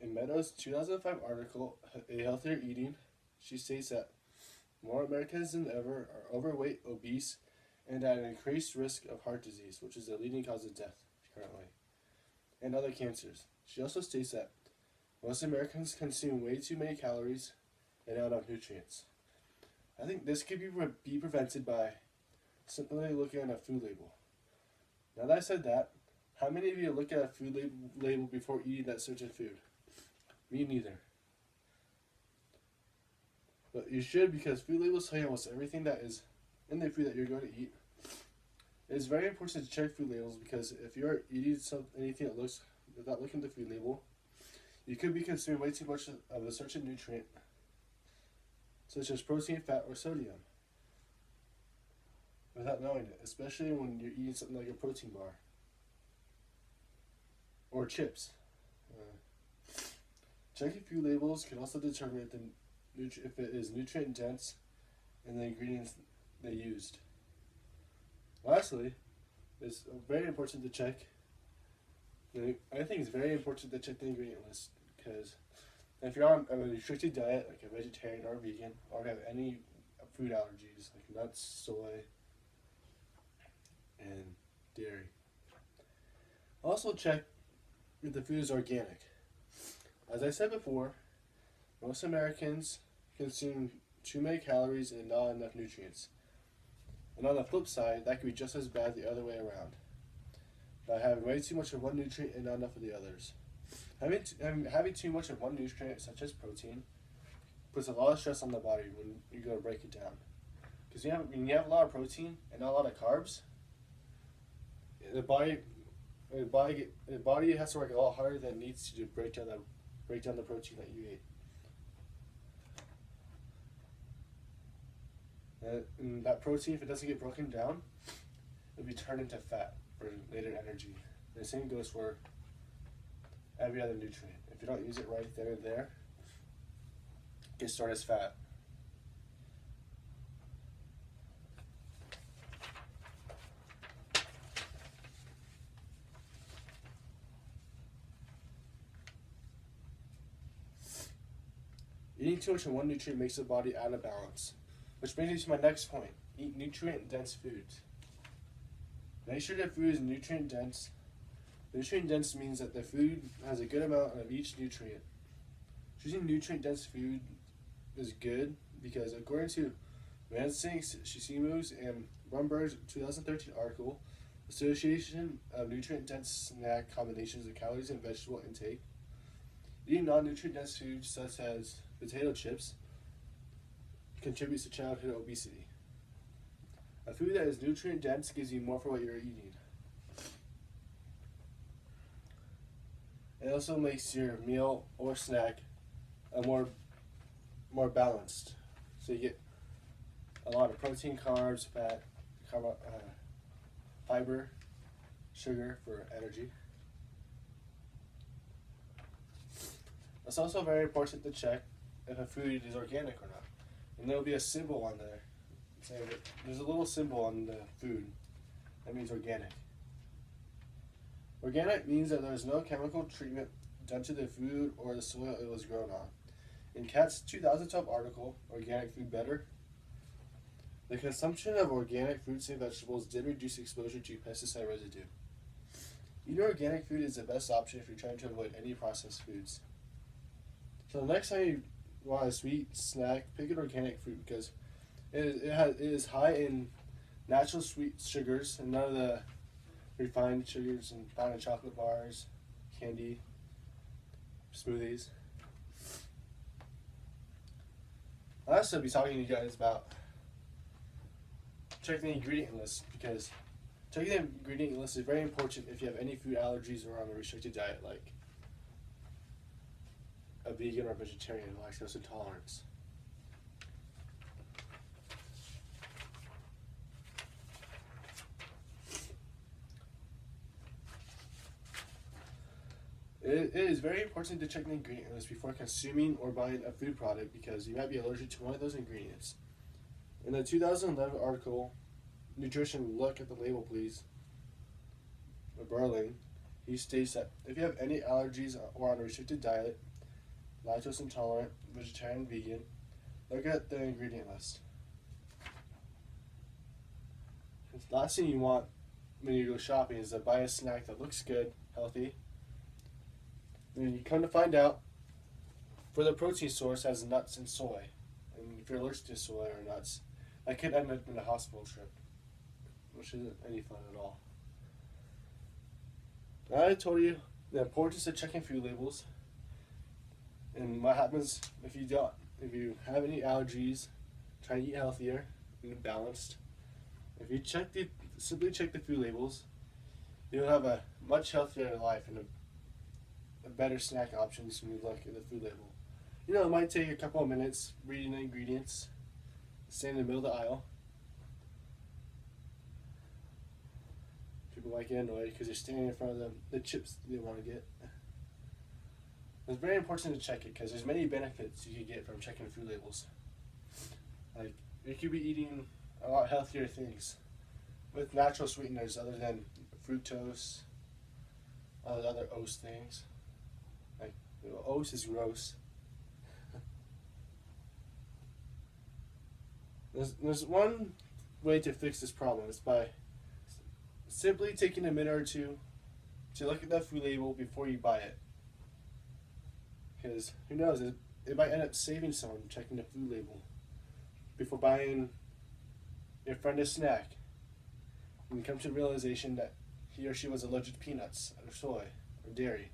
In Meadows' 2005 article, A Healthier Eating, she states that more Americans than ever are overweight, obese, and at an increased risk of heart disease, which is the leading cause of death currently, and other cancers. She also states that most Americans consume way too many calories and not enough nutrients. I think this could be prevented by simply looking at a food label. Now that I said that, how many of you look at a food label before eating that certain food? Me neither. But you should, because food labels tell you almost everything that is in the food that you're going to eat. It is very important to check food labels because if you're eating anything that looks without looking at the food label, you could be consuming way too much of a certain nutrient, such as protein, fat, or sodium, without knowing it, especially when you're eating something like a protein bar or chips. Checking food labels can also determine if it is nutrient dense in the ingredients they used. Lastly, it's very important to check. I think it's very important to check the ingredient list because if you're on a restricted diet, like a vegetarian or vegan, or have any food allergies like nuts, soy, and dairy, also check if the food is organic. As I said before, most Americans consume too many calories and not enough nutrients. And on the flip side, that could be just as bad the other way around, by having way too much of one nutrient and not enough of the others. Having too much of one nutrient, such as protein, puts a lot of stress on the body when you go to break it down. Because when you have a lot of protein and not a lot of carbs, the body has to work a lot harder than it needs to break down the protein that you ate. And that protein, if it doesn't get broken down, it'll be turned into fat for later energy. And the same goes for every other nutrient. If you don't use it right then and there, it gets stored as fat. Eating too much of one nutrient makes the body out of balance. Which brings me to my next point. Eat nutrient-dense foods. Make sure that food is nutrient-dense. Nutrient-dense means that the food has a good amount of each nutrient. Choosing nutrient-dense food is good because according to Mansing's, Shishimu's, and Brumberg's 2013 article, Association of Nutrient-Dense Snack Combinations of Calories and Vegetable Intake, eating non-nutrient-dense foods such as potato chips contributes to childhood obesity. A food that is nutrient dense gives you more for what you're eating. It also makes your meal or snack more balanced. So you get a lot of protein, carbs, fat, fiber, sugar for energy. It's also very important to check if a food is organic or not. And there'll be a symbol on there. There's a little symbol on the food that means organic. Organic means that there's no chemical treatment done to the food or the soil it was grown on. In Kat's 2012 article, Organic Food Better, the consumption of organic fruits and vegetables did reduce exposure to pesticide residue. Eating organic food is the best option if you're trying to avoid any processed foods. So the next time you want a sweet snack, pick an organic fruit because it is high in natural sweet sugars and none of the refined sugars and found in chocolate bars, candy, smoothies. I'll also be talking to you guys about checking the ingredient list because checking the ingredient list is very important if you have any food allergies or on a restricted diet like a vegan or vegetarian lactose intolerance. It is very important to check the ingredient list before consuming or buying a food product because you might be allergic to one of those ingredients. In the 2011 article, Nutrition Look at the Label Please, by Berling, he states that if you have any allergies or on a restricted diet, lactose intolerant, vegetarian, vegan, look at the ingredient list. The last thing you want when you go shopping is to buy a snack that looks good, healthy, and you come to find out for the protein source has nuts and soy. And if you're allergic to soy or nuts, that could end up in a hospital trip, which isn't any fun at all. Now I told you the importance of checking food labels and what happens if you don't. If you have any allergies, try to eat healthier and balanced. If you simply check the food labels, you'll have a much healthier life and a better snack options when you look at the food label. You know, it might take a couple of minutes reading the ingredients, stand in the middle of the aisle. People might get annoyed because you're standing in front of the chips they want to get. It's very important to check it because there's many benefits you can get from checking food labels. Like, you could be eating a lot healthier things with natural sweeteners other than fructose, all the other oats things. Like, oats is gross. There's one way to fix this problem. It's by simply taking a minute or two to look at that food label before you buy it. Because who knows, it might end up saving someone checking the food label before buying your friend a snack. And you come to the realization that he or she was allergic to peanuts or soy or dairy.